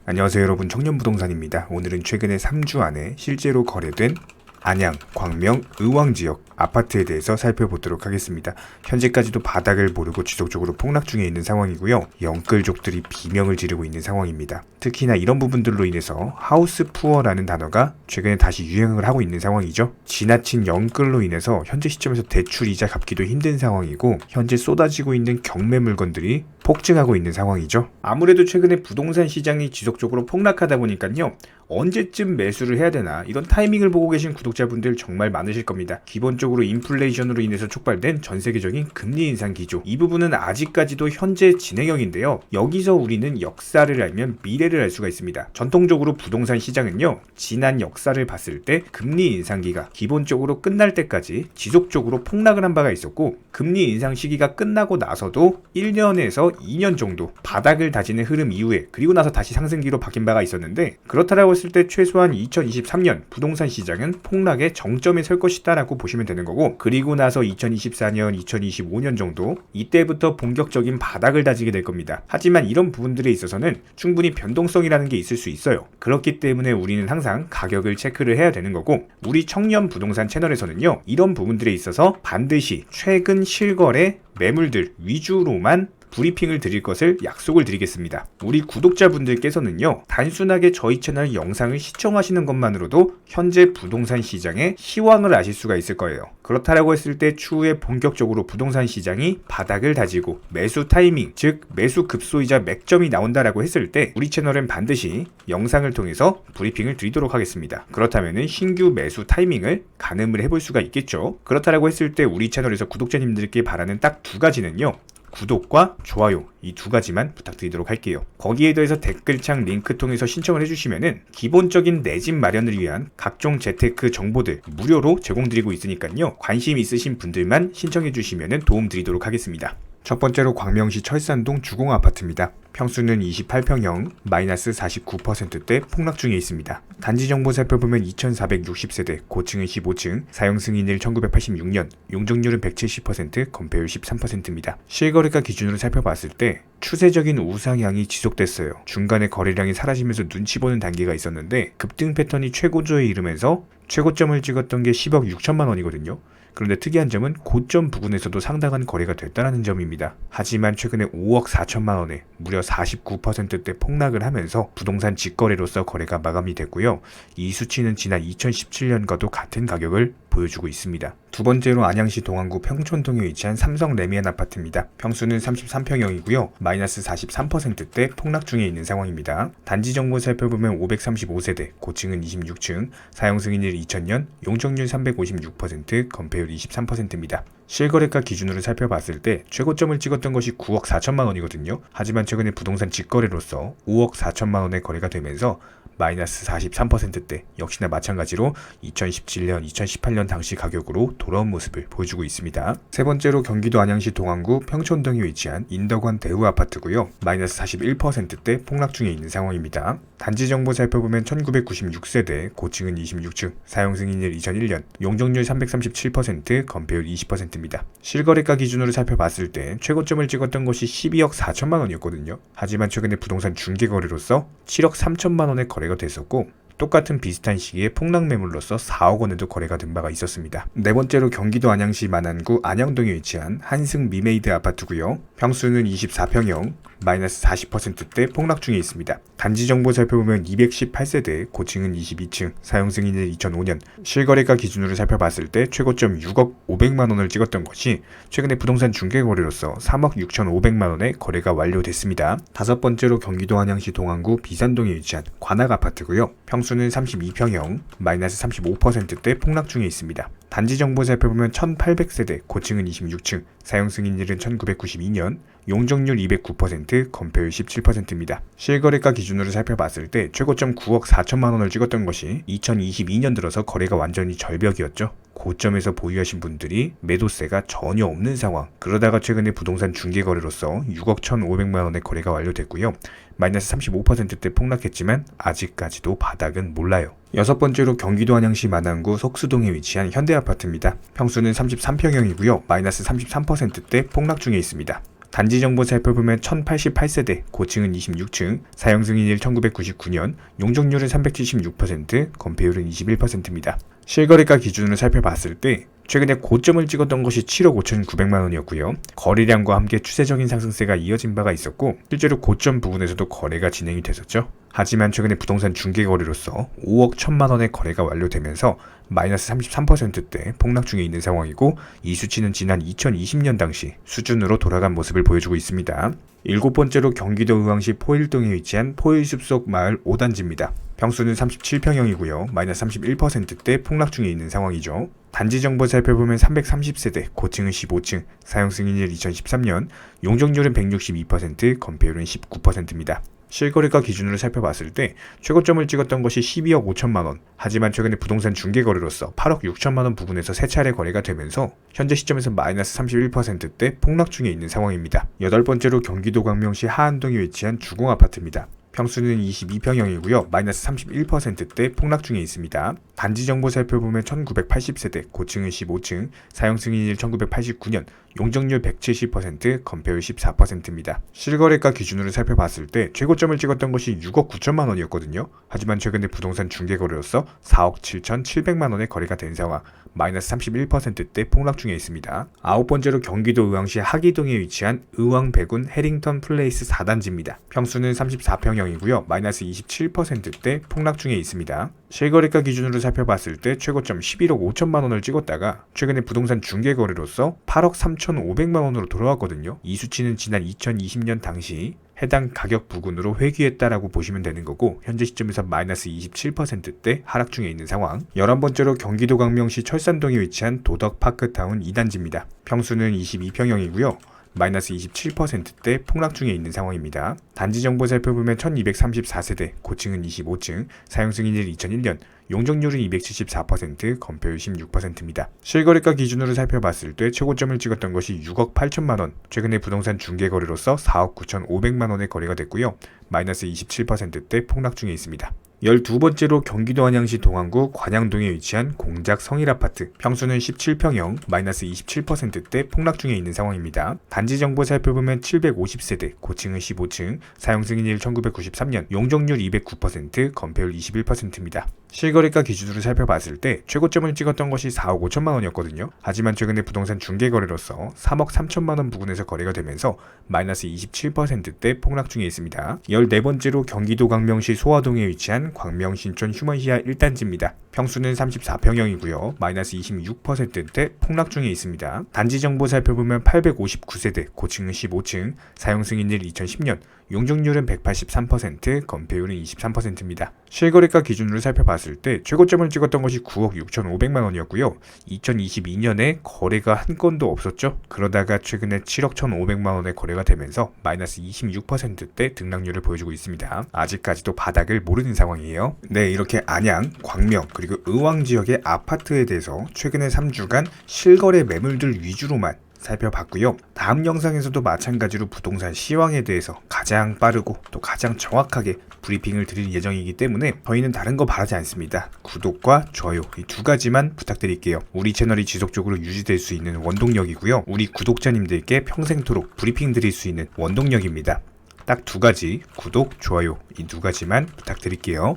안녕하세요 여러분, 청년부동산입니다. 오늘은 최근에 3주 안에 실제로 거래된 안양, 광명, 의왕지역 아파트에 대해서 살펴보도록 하겠습니다. 현재까지도 바닥을 모르고 지속적으로 폭락 중에 있는 상황이고요. 영끌족들이 비명을 지르고 있는 상황입니다. 특히나 이런 부분들로 인해서 하우스 푸어라는 단어가 최근에 다시 유행을 하고 있는 상황이죠. 지나친 영끌로 인해서 현재 시점에서 대출이자 갚기도 힘든 상황이고, 현재 쏟아지고 있는 경매 물건들이 폭증하고 있는 상황이죠. 아무래도 최근에 부동산 시장이 지속적으로 폭락하다 보니까요, 언제쯤 매수를 해야 되나 이런 타이밍을 보고 계신 구독자분들 정말 많으실 겁니다. 기본적으로 인플레이션으로 인해서 촉발된 전 세계적인 금리 인상 기조, 이 부분은 아직까지도 현재 진행형인데요. 여기서 우리는 역사를 알면 미래를 알 수가 있습니다. 전통적으로 부동산 시장은요, 지난 역사를 봤을 때 금리 인상기가 기본적으로 끝날 때까지 지속적으로 폭락을 한 바가 있었고, 금리 인상 시기가 끝나고 나서도 1년에서 2년 정도 바닥을 다지는 흐름 이후에 그리고 나서 다시 상승기로 바뀐 바가 있었는데, 그렇다라고 했을 때 최소한 2023년 부동산 시장은 폭락의 정점에 설 것이다 라고 보시면 되는 거고, 그리고 나서 2024년, 2025년 정도 이때부터 본격적인 바닥을 다지게 될 겁니다. 하지만 이런 부분들에 있어서는 충분히 변동성이라는 게 있을 수 있어요. 그렇기 때문에 우리는 항상 가격을 체크를 해야 되는 거고, 우리 청년 부동산 채널에서는요, 이런 부분들에 있어서 반드시 최근 실거래 매물들 위주로만 브리핑을 드릴 것을 약속을 드리겠습니다. 우리 구독자분들께서는요, 단순하게 저희 채널 영상을 시청하시는 것만으로도 현재 부동산 시장의 시황을 아실 수가 있을 거예요. 그렇다라고 했을 때 추후에 본격적으로 부동산 시장이 바닥을 다지고 매수 타이밍, 즉 매수 급소이자 맥점이 나온다라고 했을 때 우리 채널은 반드시 영상을 통해서 브리핑을 드리도록 하겠습니다. 그렇다면 신규 매수 타이밍을 가늠을 해볼 수가 있겠죠. 그렇다라고 했을 때 우리 채널에서 구독자님들께 바라는 딱 두 가지는요, 구독과 좋아요, 이 두 가지만 부탁드리도록 할게요. 거기에 더해서 댓글창 링크 통해서 신청을 해주시면은 기본적인 내 집 마련을 위한 각종 재테크 정보들 무료로 제공드리고 있으니까요, 관심 있으신 분들만 신청해 주시면은 도움 드리도록 하겠습니다. 첫 번째로 광명시 철산동 주공 아파트입니다. 평수는 28평형, 마이너스 49%대 폭락 중에 있습니다. 단지 정보 살펴보면 2460세대, 고층은 15층, 사용 승인일 1986년, 용적률은 170%, 건폐율 13%입니다. 실거래가 기준으로 살펴봤을 때 추세적인 우상향이 지속됐어요. 중간에 거래량이 사라지면서 눈치 보는 단계가 있었는데, 급등 패턴이 최고조에 이르면서 최고점을 찍었던 게 10억 6천만 원이거든요. 그런데 특이한 점은 고점 부근에서도 상당한 거래가 됐다는 점입니다. 하지만 최근에 5억 4천만 원에 무려 49%대 폭락을 하면서 부동산 직거래로서 거래가 마감이 됐고요. 이 수치는 지난 2017년과도 같은 가격을 보여주고 있습니다. 두 번째로 안양시 동안구 평촌동에 위치한 삼성 레미안 아파트입니다. 평수는 33평형이고요. 마이너스 43%대 폭락 중에 있는 상황입니다. 단지 정보 살펴보면 535세대, 고층은 26층, 사용 승인일 2000년, 용적률 356%, 건폐율 23%입니다. 실거래가 기준으로 살펴봤을 때 최고점을 찍었던 것이 9억 4천만 원이거든요. 하지만 최근에 부동산 직거래로서 5억 4천만 원의 거래가 되면서 마이너스 43%대, 역시나 마찬가지로 2017년, 2018년 당시 가격으로 돌아온 모습을 보여주고 있습니다. 세 번째로 경기도 안양시 동안구 평촌동에 위치한 인덕원 대우 아파트고요. 마이너스 41%대 폭락 중에 있는 상황입니다. 단지 정보 살펴보면 1996세대, 고층은 26층, 사용 승인일 2001년, 용적률 337%, 건폐율 20%입니다. 실거래가 기준으로 살펴봤을 때 최고점을 찍었던 것이 12억 4천만 원이었거든요. 하지만 최근에 부동산 중개거래로서 7억 3천만 원의 거래가 됐었고, 똑같은 비슷한 시기에 폭락 매물로서 4억 원에도 거래가 된 바가 있었습니다. 네 번째로 경기도 안양시 만안구 안양동에 위치한 한승 미메이드 아파트고요. 평수는 24평형, 마이너스 40%대 폭락 중에 있습니다. 단지 정보 살펴보면 218세대, 고층은 22층, 사용 승인일 2005년, 실거래가 기준으로 살펴봤을 때 최고점 6억 500만 원을 찍었던 것이 최근에 부동산 중개거래로서 3억 6,500만 원의 거래가 완료됐습니다. 다섯 번째로 경기도 안양시 동안구 비산동에 위치한 관악 아파트고요. 평수는 32평형, 마이너스 35%대 폭락 중에 있습니다. 단지 정보 살펴보면 1800세대, 고층은 26층, 사용 승인일은 1992년, 용적률 209%, 건폐율 17%입니다. 실거래가 기준으로 살펴봤을 때 최고점 9억 4천만 원을 찍었던 것이 2022년 들어서 거래가 완전히 절벽이었죠. 고점에서 보유하신 분들이 매도세가 전혀 없는 상황. 그러다가 최근에 부동산 중개거래로서 6억 1,500만 원의 거래가 완료됐고요. 마이너스 35%대 폭락했지만 아직까지도 바닥은 몰라요. 여섯 번째로 경기도 안양시 만안구 석수동에 위치한 현대아파트입니다. 평수는 33평형이고요. 마이너스 33%대 폭락 중에 있습니다. 단지 정보 살펴보면 1088세대, 고층은 26층, 사용 승인일 1999년, 용적률은 376%, 건폐율은 21%입니다. 실거래가 기준으로 살펴봤을 때 최근에 고점을 찍었던 것이 7억 5,900만 원이었고요. 거래량과 함께 추세적인 상승세가 이어진 바가 있었고 실제로 고점 부근에서도 거래가 진행이 됐었죠. 하지만 최근에 부동산 중개거래로서 5억 1천만 원의 거래가 완료되면서 마이너스 33%대 폭락 중에 있는 상황이고 이 수치는 지난 2020년 당시 수준으로 돌아간 모습을 보여주고 있습니다. 일곱 번째로 경기도 의왕시 포일동에 위치한 포일숲속 마을 5단지입니다. 평수는 37평형이고요. 마이너스 31%대 폭락 중에 있는 상황이죠. 단지 정보 살펴보면 330세대, 고층은 15층, 사용 승인일 2013년, 용적률은 162%, 건폐율은 19%입니다. 실거래가 기준으로 살펴봤을 때 최고점을 찍었던 것이 12억 5천만 원. 하지만 최근에 부동산 중개거래로서 8억 6천만 원 부근에서 세 차례 거래가 되면서 현재 시점에서 마이너스 31%대 폭락 중에 있는 상황입니다. 여덟 번째로 경기도 광명시 하안동에 위치한 주공아파트입니다. 평수는 22평형이고요. 마이너스 31%대 폭락 중에 있습니다. 단지 정보 살펴보면 1980세대, 고층은 15층, 사용 승인일 1989년, 용적률 170%, 건폐율 14%입니다. 실거래가 기준으로 살펴봤을 때 최고점을 찍었던 것이 6억 9천만 원이었거든요. 하지만 최근에 부동산 중개거래로서 4억 7,700만 원의 거래가 된 상황, 마이너스 31%대 폭락 중에 있습니다. 아홉 번째로 경기도 의왕시 하기동에 위치한 의왕백운 해링턴 플레이스 4단지입니다. 평수는 34평형이고요. 마이너스 27%대 폭락 중에 있습니다. 실거래가 기준으로 살펴봤을 때 최고점 11억 5천만 원을 찍었다가 최근에 부동산 중개거래로서 8억 3,500만 원으로 돌아왔거든요. 이 수치는 지난 2020년 당시 해당 가격 부근으로 회귀했다라고 보시면 되는 거고 현재 시점에서 마이너스 27%대 하락 중에 있는 상황. 11번째로 경기도 광명시 철산동에 위치한 도덕파크타운 2단지입니다. 평수는 22평형이고요. 마이너스 27%대 폭락 중에 있는 상황입니다. 단지 정보 살펴보면 1234세대, 고층은 25층, 사용 승인일 2001년, 용적률은 274%, 건폐율 16%입니다. 실거래가 기준으로 살펴봤을 때 최고점을 찍었던 것이 6억 8천만 원, 최근에 부동산 중개거래로서 4억 9,500만 원의 거래가 됐고요. 마이너스 27%대 폭락 중에 있습니다. 12번째로 경기도 안양시 동안구 관양동에 위치한 공작 성일아파트, 평수는 17평형, 마이너스 27%대 폭락 중에 있는 상황입니다. 단지 정보 살펴보면 750세대, 고층은 15층, 사용 승인일 1993년, 용적률 209%, 건폐율 21%입니다. 실거래가 기준으로 살펴봤을 때 최고점을 찍었던 것이 4억 5천만 원이었거든요. 하지만 최근에 부동산 중개거래로서 3억 3천만 원 부근에서 거래가 되면서 마이너스 27%대 폭락 중에 있습니다. 14번째로 경기도 광명시 소화동에 위치한 광명신촌 휴먼시아 1단지입니다. 평수는 34평형이고요. 마이너스 26%대 폭락 중에 있습니다. 단지 정보 살펴보면 859세대, 고층은 15층, 사용 승인일 2010년, 용적률은 183%, 건폐율은 23%입니다. 실거래가 기준으로 살펴봤을 때 최고점을 찍었던 것이 9억 6,500만 원이었고요. 2022년에 거래가 한 건도 없었죠. 그러다가 최근에 7억 1,500만 원의 거래가 되면서 마이너스 26%대 등락률을 보여주고 있습니다. 아직까지도 바닥을 모르는 상황이에요. 네, 이렇게 안양, 광명, 그리고 의왕 지역의 아파트에 대해서 최근에 3주간 실거래 매물들 위주로만 살펴봤고요. 다음 영상에서도 마찬가지로 부동산 시황에 대해서 가장 빠르고 또 가장 정확하게 브리핑을 드릴 예정이기 때문에 저희는 다른 거 바라지 않습니다. 구독과 좋아요 이 두 가지만 부탁드릴게요. 우리 채널이 지속적으로 유지될 수 있는 원동력이고요. 우리 구독자님들께 평생토록 브리핑 드릴 수 있는 원동력입니다. 딱 두 가지, 구독, 좋아요 이 두 가지만 부탁드릴게요.